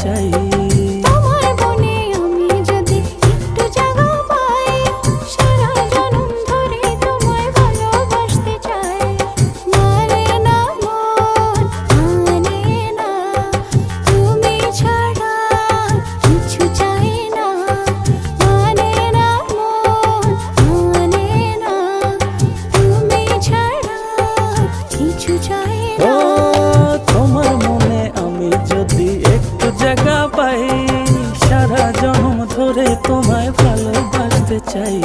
চাই। তোমার বনে আমি যদি একটু জায়গা পাই, সারা জনম ধরে তোমায় ভালোবাসতে চাই। মানে না মন, মানে না, তুমি ছাড়া কিছু চাই না। মানে না মন, মানে না, তুমি ছাড়া কিছু চাই না। ও তোমার মনে আমি যদি একটু জায়গা পাই, সারা জনম ধরে তোমায় ভালোবাসতে চাই।